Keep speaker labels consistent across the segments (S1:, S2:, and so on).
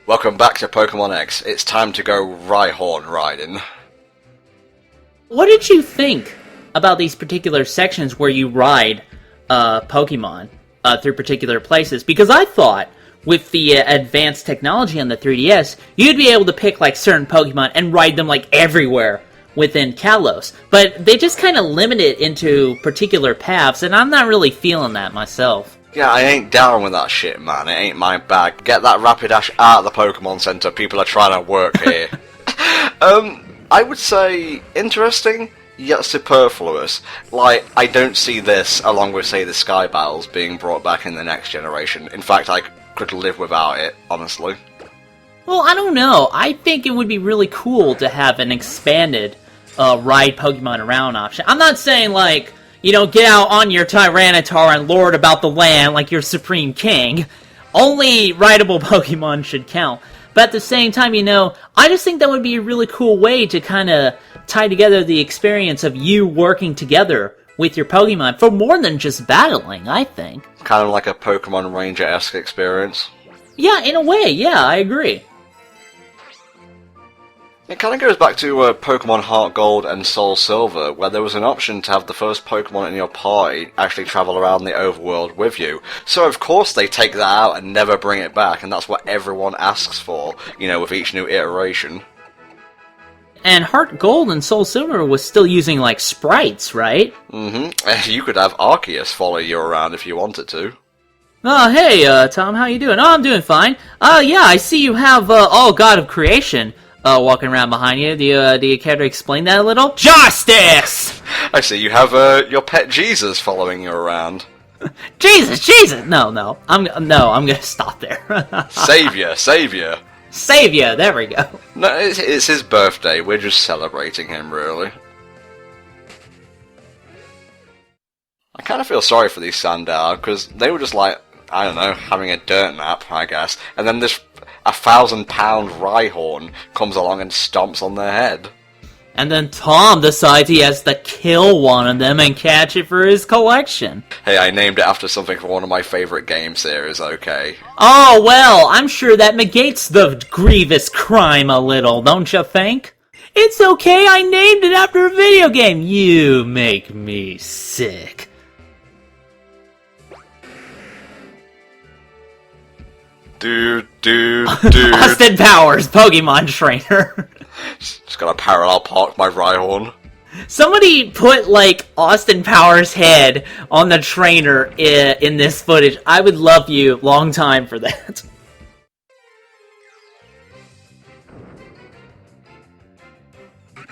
S1: Welcome back to Pokemon X. It's time to go Rhyhorn riding.
S2: What did you think about these particular sections where you ride Pokemon through particular places? Because I thought, with the advanced technology on the 3DS, you'd be able to pick like certain Pokemon and ride them like everywhere within Kalos. But they just kind of limit it into particular paths, and I'm not really feeling that myself.
S1: Yeah, I ain't down with that shit, man. It ain't my bag. Get that Rapidash out of the Pokemon Center. People are trying to work here. I would say interesting, yet superfluous. Like, I don't see this, along with, say, the Sky Battles, being brought back in the next generation. In fact, I could live without it, honestly.
S2: Well, I don't know. I think it would be really cool to have an expanded ride Pokemon around option. I'm not saying, like, you know, get out on your Tyranitar and lord about the land like you're Supreme King. Only rideable Pokemon should count. But at the same time, you know, I just think that would be a really cool way to kind of tie together the experience of you working together with your Pokemon for more than just battling, I think.
S1: Kind of like a Pokemon Ranger-esque experience.
S2: Yeah, in a way, yeah, I agree.
S1: It kind of goes back to Pokemon Heart Gold and Soul Silver, where there was an option to have the first Pokemon in your party actually travel around the overworld with you. So of course they take that out and never bring it back, and that's what everyone asks for, you know, with each new iteration.
S2: And Heart Gold and Soul Silver was still using, like, sprites, right?
S1: Mm-hmm. You could have Arceus follow you around if you wanted to.
S2: Oh, hey, Tom, how you doing? Oh, I'm doing fine. Yeah, I see you have, All God of Creation walking around behind you. Do you care to explain that a little? Justice!
S1: I see you have your pet Jesus following you around.
S2: Jesus! No, I'm gonna stop there.
S1: Savior.
S2: Savior, there we go.
S1: No, it's his birthday. We're just celebrating him, really. I kind of feel sorry for these Sandar, because they were just like, I don't know, having a dirt nap, I guess. And then this 1,000-pound Rhyhorn comes along and stomps on their head.
S2: And then Tom decides he has to kill one of them and catch it for his collection.
S1: Hey, I named it after something from one of my favorite game series, okay?
S2: Oh, well, I'm sure that negates the grievous crime a little, don't you think? It's okay, I named it after a video game. You make me sick.
S1: Dude.
S2: Austin Powers, Pokemon trainer.
S1: Just gotta parallel park my Rhyhorn.
S2: Somebody put, like, Austin Powers' head on the trainer in this footage. I would love you long time for that.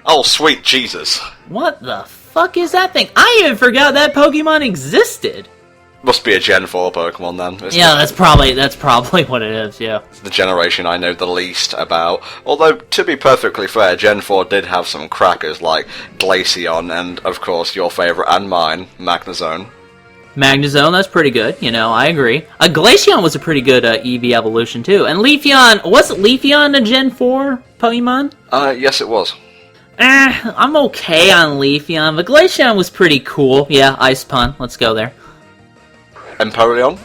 S1: Oh, sweet Jesus.
S2: What the fuck is that thing? I even forgot that Pokemon existed.
S1: Must be a Gen 4 Pokemon then.
S2: Yeah, that's probably what it is, yeah.
S1: The generation I know the least about. Although, to be perfectly fair, Gen 4 did have some crackers like Glaceon and, of course, your favourite and mine, Magnezone.
S2: Magnezone, that's pretty good, you know, I agree. Glaceon was a pretty good EV evolution, too. And Leafeon, wasn't Leafeon a Gen 4 Pokemon?
S1: Yes it was.
S2: I'm okay on Leafeon, but Glaceon was pretty cool. Yeah, Ice Pun, let's go there.
S1: Empoleon?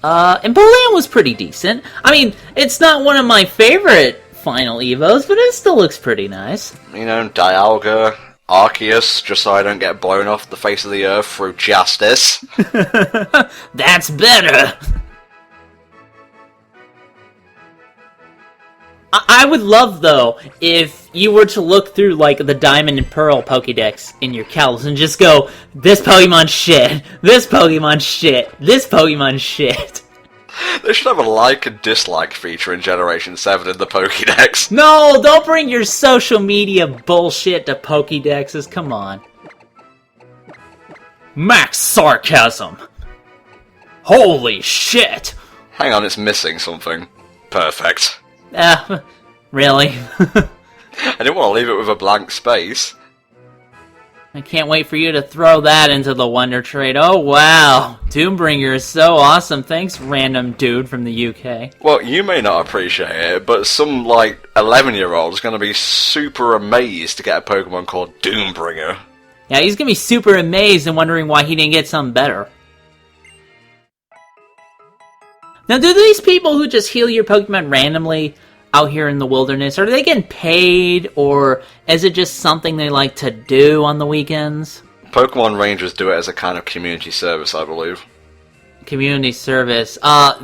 S2: Empoleon was pretty decent. I mean, it's not one of my favorite final Evos, but it still looks pretty nice.
S1: You know, Dialga, Arceus, just so I don't get blown off the face of the earth through justice.
S2: That's better! I would love, though, if you were to look through, like, the Diamond and Pearl Pokédex in your Kalos and just go, this Pokemon shit, this Pokemon shit, this Pokemon shit.
S1: They should have a like and dislike feature in Generation 7 in the Pokédex.
S2: No, don't bring your social media bullshit to Pokédexes, come on. Max sarcasm. Holy shit.
S1: Hang on, it's missing something. Perfect.
S2: Really?
S1: I didn't want to leave it with a blank space.
S2: I can't wait for you to throw that into the Wonder Trade. Oh, wow. Doombringer is so awesome. Thanks, random dude from the UK.
S1: Well, you may not appreciate it, but some, like, 11-year-old is going to be super amazed to get a Pokemon called Doombringer.
S2: Yeah, he's going to be super amazed and wondering why he didn't get something better. Now, do these people who just heal your Pokemon randomly out here in the wilderness, are they getting paid, or is it just something they like to do on the weekends?
S1: Pokemon Rangers do it as a kind of community service, I believe.
S2: Community service.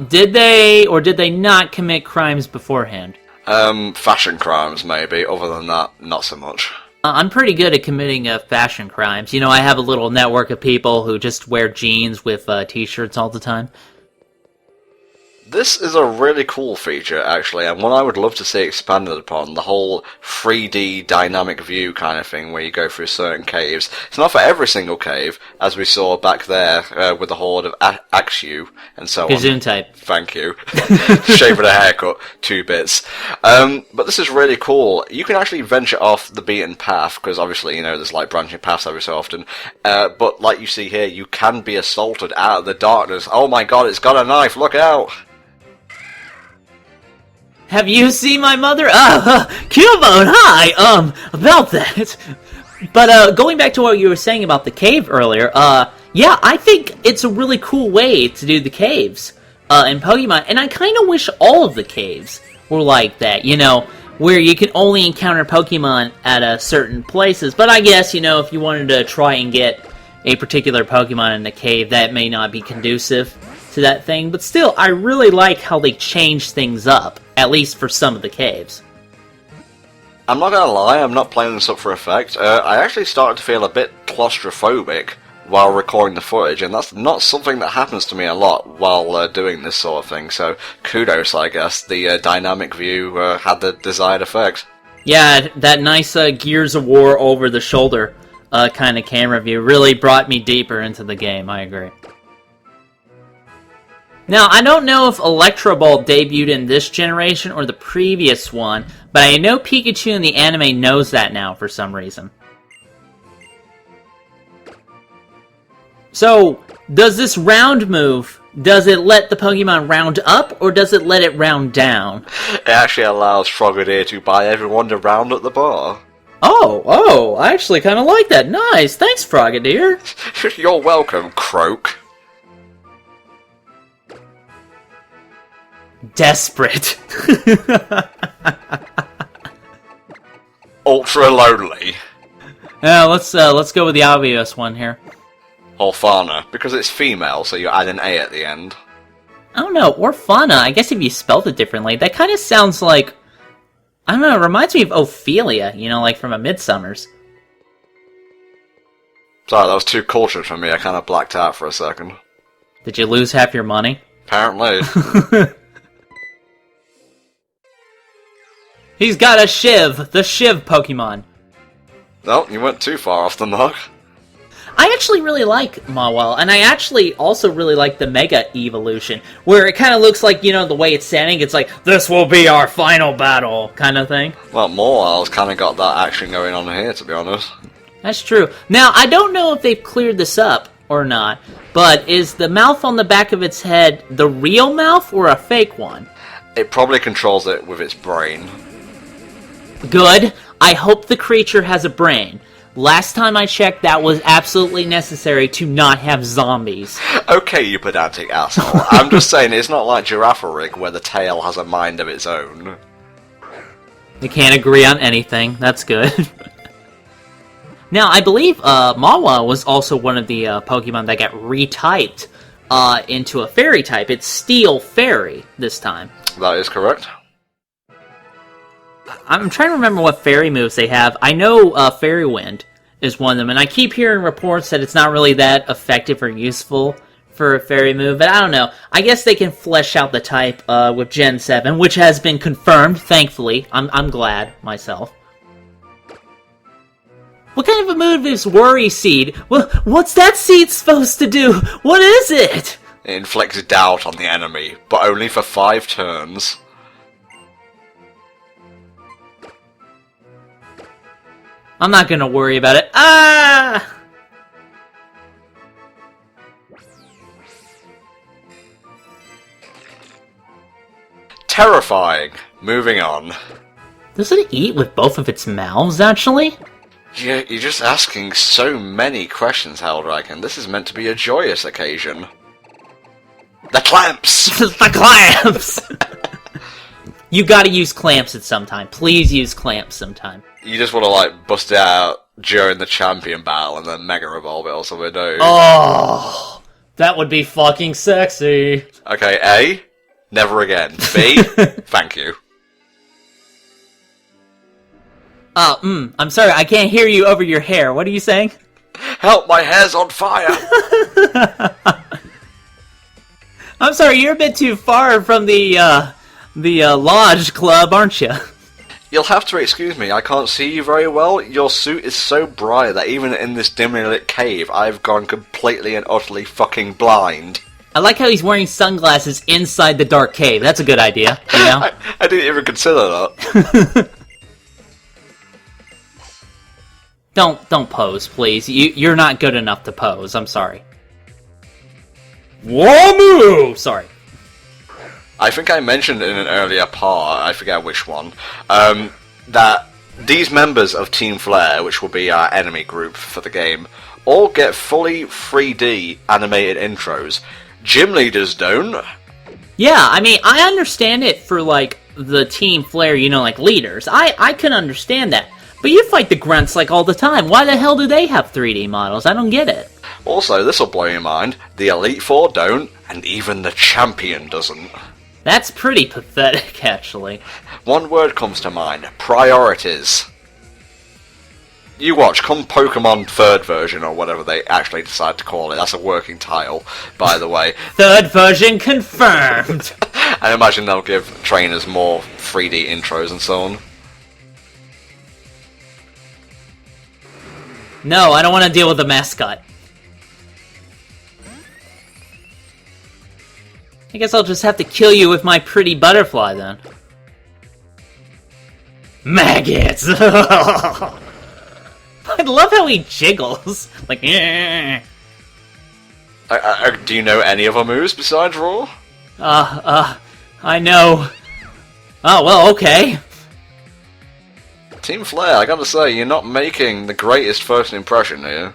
S2: Did they or did they not commit crimes beforehand?
S1: Fashion crimes, maybe. Other than that, not so much.
S2: I'm pretty good at committing fashion crimes. You know, I have a little network of people who just wear jeans with t-shirts all the time.
S1: This is a really cool feature, actually, and one I would love to see expanded upon. The whole 3D dynamic view kind of thing where you go through certain caves. It's not for every single cave, as we saw back there with the horde of Axew and so on.
S2: Gesundheit.
S1: Thank you. Shaving a haircut, 2 bits. But this is really cool. You can actually venture off the beaten path, because obviously, you know, there's like branching paths every so often. But like you see here, you can be assaulted out of the darkness. Oh my god, it's got a knife, look out!
S2: Have you seen my mother? Cubone, hi! About that. But, going back to what you were saying about the cave earlier, yeah, I think it's a really cool way to do the caves, in Pokemon, and I kinda wish all of the caves were like that, you know, where you can only encounter Pokemon at certain places, but I guess, you know, if you wanted to try and get a particular Pokemon in a cave, that may not be conducive to that thing, but still, I really like how they change things up, at least for some of the caves.
S1: I'm not gonna lie, I'm not playing this up for effect. I actually started to feel a bit claustrophobic while recording the footage, and that's not something that happens to me a lot while doing this sort of thing, so kudos, I guess. The dynamic view had the desired effect.
S2: Yeah, that nice Gears of War over-the-shoulder kind of camera view really brought me deeper into the game, I agree. Now, I don't know if Electro Ball debuted in this generation or the previous one, but I know Pikachu in the anime knows that now for some reason. So, does this round move, does it let the Pokemon round up, or does it let it round down?
S1: It actually allows Frogadier to buy everyone around at the bar.
S2: Oh, I actually kind of like that. Nice, thanks, Frogadier.
S1: You're welcome, Croak.
S2: Desperate.
S1: Ultra lonely.
S2: Yeah, let's go with the obvious one here.
S1: Orphana, because it's female, so you add an A at the end.
S2: I don't know, Orphana, I guess if you spelled it differently, that kind of sounds like, I don't know, it reminds me of Ophelia, you know, like from A Midsummer's.
S1: Sorry, that was too cultured for me, I kind of blacked out for a second.
S2: Did you lose half your money?
S1: Apparently.
S2: He's got a Shiv, the Shiv Pokemon.
S1: No, you went too far off the mark.
S2: I actually really like Mawile, and I actually also really like the Mega Evolution, where it kind of looks like, you know, the way it's standing, it's like, this will be our final battle, kind of thing.
S1: Well, Mawile's kind of got that action going on here, to be honest.
S2: That's true. Now, I don't know if they've cleared this up or not, but is the mouth on the back of its head the real mouth or a fake one?
S1: It probably controls it with its brain.
S2: Good. I hope the creature has a brain. Last time I checked, that was absolutely necessary to not have zombies.
S1: Okay, you pedantic asshole. I'm just saying, it's not like Girafarig, where the tail has a mind of its own.
S2: We can't agree on anything. That's good. Now, I believe Mawile was also one of the Pokemon that got retyped into a Fairy type. It's Steel Fairy this time.
S1: That is correct.
S2: I'm trying to remember what fairy moves they have. I know Fairy Wind is one of them, and I keep hearing reports that it's not really that effective or useful for a fairy move, but I don't know. I guess they can flesh out the type with Gen 7, which has been confirmed, thankfully. I'm glad, myself. What kind of a move is Worry Seed? Well, what's that seed supposed to do? What is it?
S1: It inflicts doubt on the enemy, but only for 5 turns.
S2: I'm not gonna worry about it. Ah!
S1: Terrifying. Moving on.
S2: Does it eat with both of its mouths, actually?
S1: You're just asking so many questions, Helldragon. This is meant to be a joyous occasion. The clamps!
S2: The clamps! You gotta use clamps at some time. Please use clamps sometime.
S1: You just want to, like, bust it out during the champion battle and then Mega Revolve it or something, don't you?
S2: Oh, that would be fucking sexy.
S1: Okay, A, never again. B, thank you.
S2: I'm sorry, I can't hear you over your hair. What are you saying?
S1: Help, my hair's on fire!
S2: I'm sorry, you're a bit too far from the lodge club, aren't you?
S1: You'll have to excuse me, I can't see you very well. Your suit is so bright that even in this dimly lit cave, I've gone completely and utterly fucking blind.
S2: I like how he's wearing sunglasses inside the dark cave. That's a good idea, you know?
S1: I didn't even consider that.
S2: Don't pose, please. You're not good enough to pose. I'm sorry. Wamu! Sorry.
S1: I think I mentioned in an earlier part, I forget which one, that these members of Team Flare, which will be our enemy group for the game, all get fully 3D animated intros. Gym leaders don't.
S2: Yeah, I mean, I understand it for, like, the Team Flare, you know, like, leaders. I can understand that. But you fight the grunts, like, all the time. Why the hell do they have 3D models? I don't get it.
S1: Also, this'll blow your mind, the Elite Four don't, and even the Champion doesn't.
S2: That's pretty pathetic, actually.
S1: One word comes to mind, priorities. You watch, come Pokemon 3rd version, or whatever they actually decide to call it. That's a working title, by the way.
S2: 3rd version confirmed!
S1: I imagine they'll give trainers more 3D intros and so on.
S2: No, I don't want to deal with the mascot. I guess I'll just have to kill you with my pretty butterfly, then. Maggots! I love how he jiggles. Like, yeah.
S1: Do you know any other moves besides Roar?
S2: I know. Oh, well, okay.
S1: Team Flare, I gotta say, you're not making the greatest first impression here.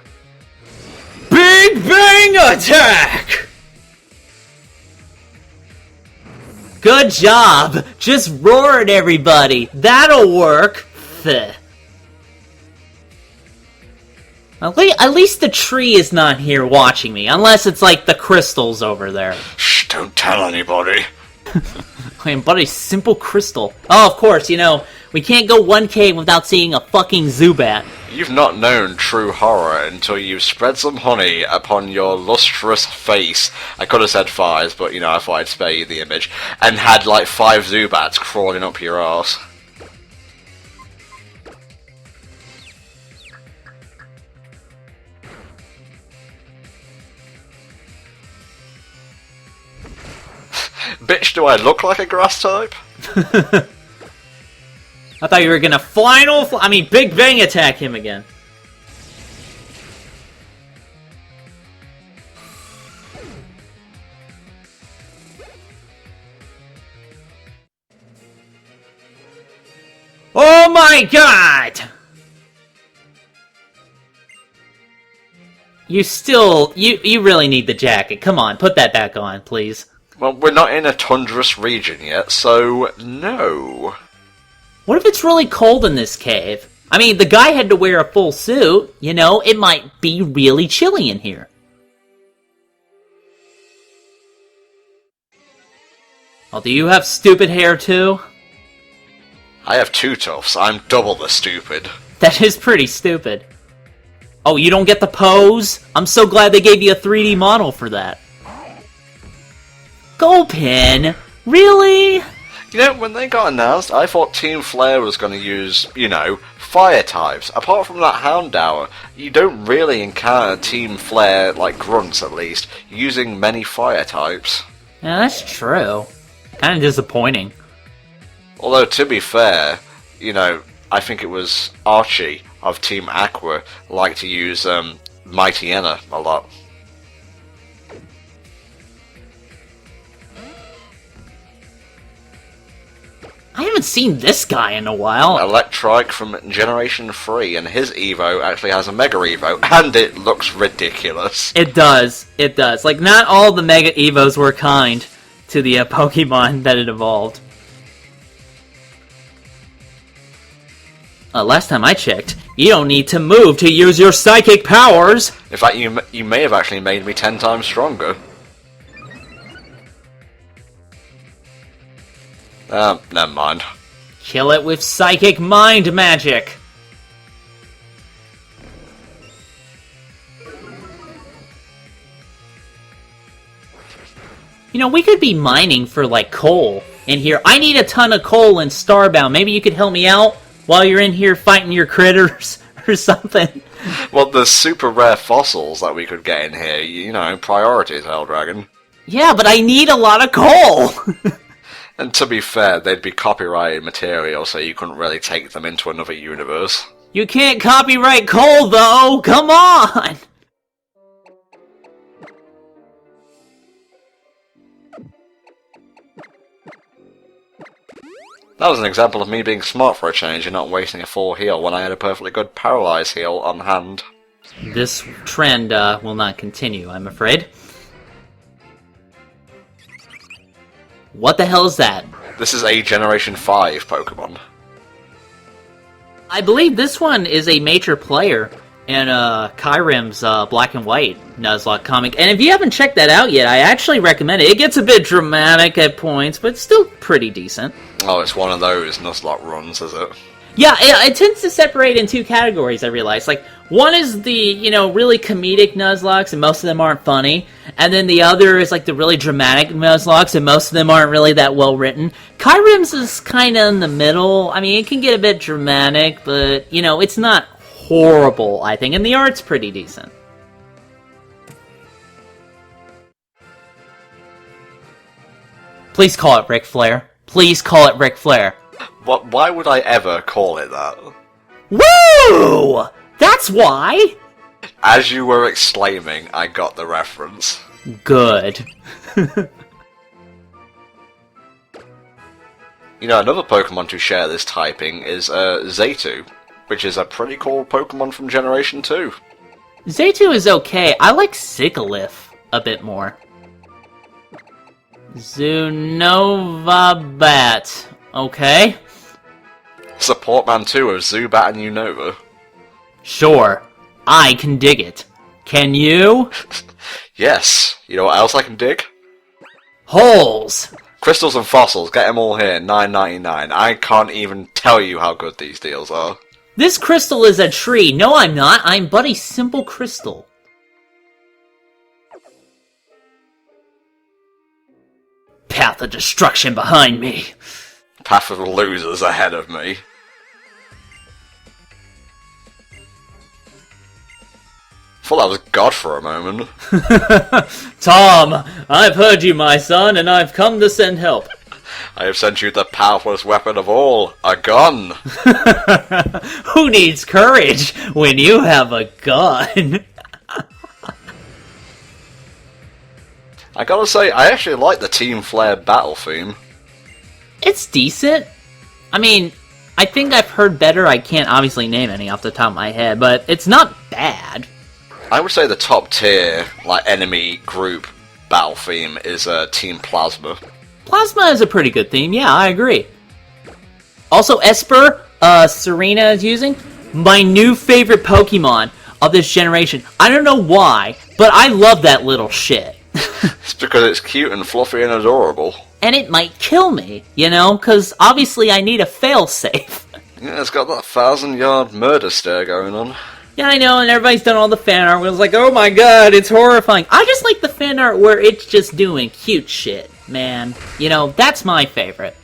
S2: Big Bang Attack! Good job! Just roar at everybody! That'll work! At least the tree is not here watching me, unless it's like the crystals over there.
S1: Shh, don't tell anybody.
S2: I am but a simple crystal. Oh, of course, you know, we can't go 1K without seeing a fucking Zubat.
S1: You've not known true horror until you've spread some honey upon your lustrous face. I could have said thighs, but, you know, I thought I'd spare you the image. And had, like, 5 Zubats crawling up your arse. Bitch, do I look like a grass type?
S2: I thought you were gonna Big Bang attack him again. Oh my god! You really need the jacket. Come on, put that back on, please.
S1: Well, we're not in a tundrous region yet, so no.
S2: What if it's really cold in this cave? I mean, the guy had to wear a full suit, you know? It might be really chilly in here. Oh, do you have stupid hair too?
S1: I have 2 tufts. I'm double the stupid.
S2: That is pretty stupid. Oh, you don't get the pose? I'm so glad they gave you a 3D model for that. Gulpin? Really?
S1: You know, when they got announced, I thought Team Flare was going to use, you know, fire types. Apart from that Houndour, you don't really encounter Team Flare, like grunts at least, using many fire types.
S2: Yeah, that's true. Kind of disappointing.
S1: Although, to be fair, you know, I think it was Archie of Team Aqua liked to use Mighty Enna a lot.
S2: I haven't seen this guy in a while.
S1: Electrike from Generation 3, and his Evo actually has a Mega Evo, and it looks ridiculous.
S2: It does. It does. Like, not all the Mega Evos were kind to the Pokemon that it evolved. Last time I checked, you don't need to move to use your psychic powers!
S1: In fact, you may have actually made me 10 times stronger. Never mind.
S2: Kill it with psychic mind magic! You know, we could be mining for, like, coal in here. I need a ton of coal in Starbound. Maybe you could help me out while you're in here fighting your critters or something.
S1: Well, there's super rare fossils that we could get in here. You know, priorities, Helldragon.
S2: Yeah, but I need a lot of coal!
S1: And to be fair, they'd be copyrighted material, so you couldn't really take them into another universe.
S2: You can't copyright coal, though! Come on!
S1: That was an example of me being smart for a change and not wasting a full heal when I had a perfectly good paralyze heal on hand.
S2: This trend will not continue, I'm afraid. What the hell is that?
S1: This is a Generation 5 Pokemon.
S2: I believe this one is a major player in Kyrim's Black and White Nuzlocke comic. And if you haven't checked that out yet, I actually recommend it. It gets a bit dramatic at points, but still pretty decent.
S1: Oh, it's one of those Nuzlocke runs, is it?
S2: Yeah, it tends to separate in two categories, I realize. Like, one is the, you know, really comedic Nuzlockes, and most of them aren't funny. And then the other is, like, the really dramatic Nuzlockes, and most of them aren't really that well written. Kyrim's is kind of in the middle. I mean, it can get a bit dramatic, but, you know, it's not horrible, I think. And the art's pretty decent. Please call it Ric Flair. Please call it Ric Flair.
S1: What? Why would I ever call it that?
S2: Woo! That's why!
S1: As you were exclaiming, I got the reference.
S2: Good.
S1: You know, another Pokemon to share this typing is Zaytu, which is a pretty cool Pokemon from Generation 2.
S2: Zaytu is okay. I like Sigilyph a bit more. Zunovabat. Okay.
S1: Support Man 2 of Zubat and Unova.
S2: Sure. I can dig it. Can you?
S1: Yes. You know what else I can dig?
S2: Holes.
S1: Crystals and fossils. Get them all here. $9.99. I can't even tell you how good these deals are.
S2: This crystal is a tree. No, I'm not. I'm but a simple crystal. Path of destruction behind me.
S1: Path of losers ahead of me. Thought that was God for a moment.
S2: Tom, I've heard you, my son, and I've come to send help.
S1: I have sent you the powerfulest weapon of all, a gun.
S2: Who needs courage when you have a gun?
S1: I gotta say, I actually like the Team Flare battle theme.
S2: It's decent. I mean, I think I've heard better. I can't obviously name any off the top of my head, but it's not bad.
S1: I would say the top tier, like, enemy group battle theme is Team Plasma.
S2: Plasma is a pretty good theme, yeah, I agree. Also, Esper, Serena is using, my new favorite Pokemon of this generation. I don't know why, but I love that little shit.
S1: It's because it's cute and fluffy and adorable.
S2: And it might kill me, you know, because obviously I need a failsafe.
S1: Yeah, it's got that 1,000-yard murder stare going on.
S2: Yeah, I know, and everybody's done all the fan art where it's like, oh my god, it's horrifying. I just like the fan art where it's just doing cute shit, man. You know, that's my favorite.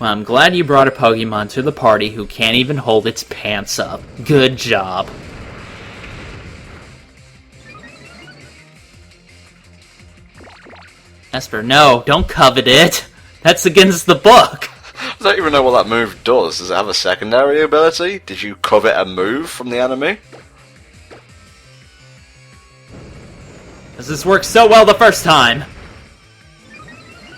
S2: Well, I'm glad you brought a Pokemon to the party who can't even hold its pants up. Good job. Esper, no, don't covet it. That's against the book.
S1: I don't even know what that move does. Does it have a secondary ability? Did you covet a move from the enemy?
S2: Does this work so well the first time?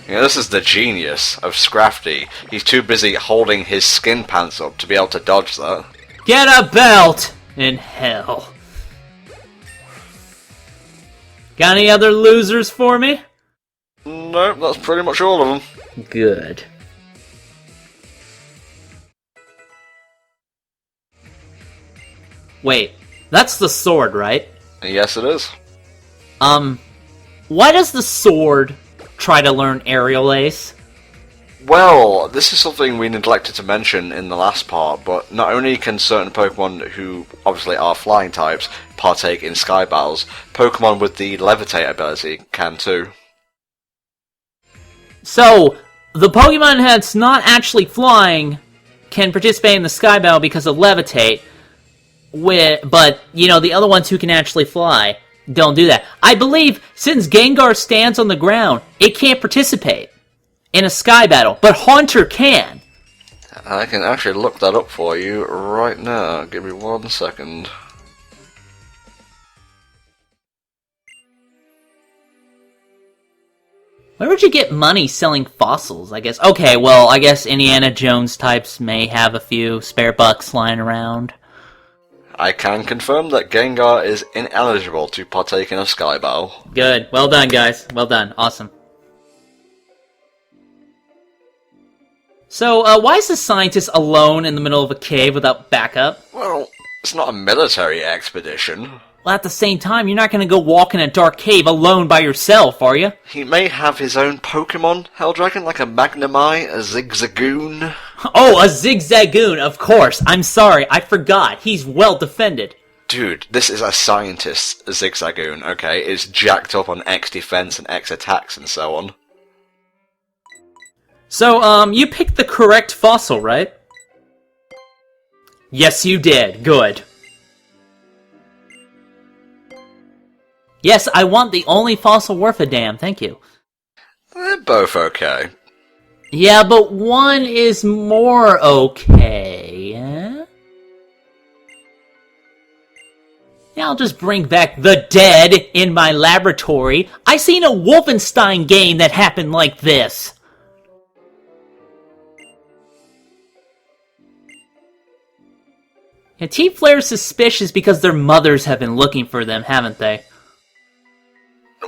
S1: Yeah, this is the genius of Scrafty. He's too busy holding his skin pants up to be able to dodge that.
S2: Get a belt in hell. Got any other losers for me?
S1: Nope, that's pretty much all of them.
S2: Good. Wait, that's the sword, right?
S1: Yes, it is.
S2: Why does the sword try to learn aerial ace?
S1: Well, this is something we neglected to mention in the last part, but not only can certain Pokemon who obviously are flying types partake in sky battles, Pokemon with the levitate ability can too.
S2: So, the Pokemon that's not actually flying can participate in the sky battle because of levitate, but, you know, the other ones who can actually fly don't do that. I believe since Gengar stands on the ground, it can't participate in a sky battle, but Haunter can.
S1: I can actually look that up for you right now. Give me 1 second.
S2: Where would you get money selling fossils, I guess? Okay, well, I guess Indiana Jones types may have a few spare bucks lying around.
S1: I can confirm that Gengar is ineligible to partake in a sky battle.
S2: Good. Well done, guys. Well done. Awesome. So, why is the scientist alone in the middle of a cave without backup?
S1: Well, it's not a military expedition.
S2: Well, at the same time, you're not going to go walk in a dark cave alone by yourself, are you?
S1: He may have his own Pokemon, Helldragon, like a Magnemite, a Zigzagoon.
S2: Oh, a Zigzagoon, of course. I'm sorry, I forgot. He's well defended.
S1: Dude, this is a scientist Zigzagoon, okay? It's jacked up on X defense and X attacks and so on.
S2: So, you picked the correct fossil, right? Yes, you did. Good. Yes, I want the only fossil worth a damn, thank you.
S1: They're both okay.
S2: Yeah, but one is more okay. Eh? Yeah, I'll just bring back the dead in my laboratory. I seen a Wolfenstein game that happened like this. Yeah, Team Flare's suspicious because their mothers have been looking for them, haven't they?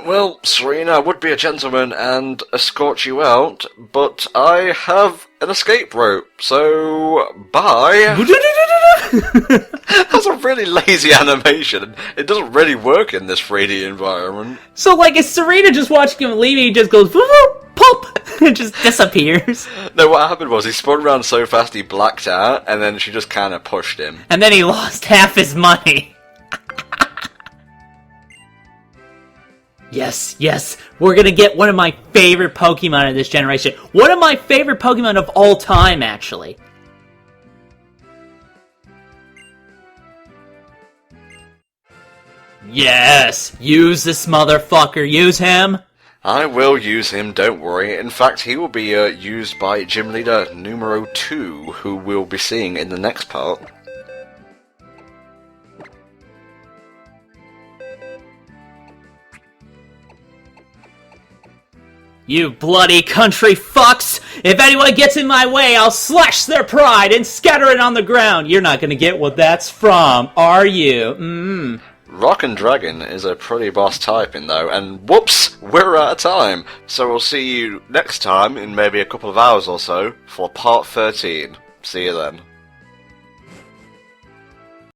S1: Well, Serena, I would be a gentleman and escort you out, but I have an escape rope, so bye. That's a really lazy animation. It doesn't really work in this 3D environment.
S2: So, like, is Serena just watching him leave and he just goes, whoop, pop, and just disappears?
S1: No, what happened was he spun around so fast he blacked out, and then she just kind of pushed him.
S2: And then he lost half his money. Yes, yes, we're gonna get one of my favorite Pokemon of this generation. One of my favorite Pokemon of all time, actually. Yes, use this motherfucker, use him.
S1: I will use him, don't worry. In fact, he will be used by Gym Leader numero 2, who we'll be seeing in the next part.
S2: You bloody country fucks! If anyone gets in my way, I'll slash their pride and scatter it on the ground! You're not gonna get what that's from, are you?
S1: Rock and Dragon is a pretty boss typing though, and whoops, we're out of time. So we'll see you next time in maybe a couple of hours or so for part 13. See you then.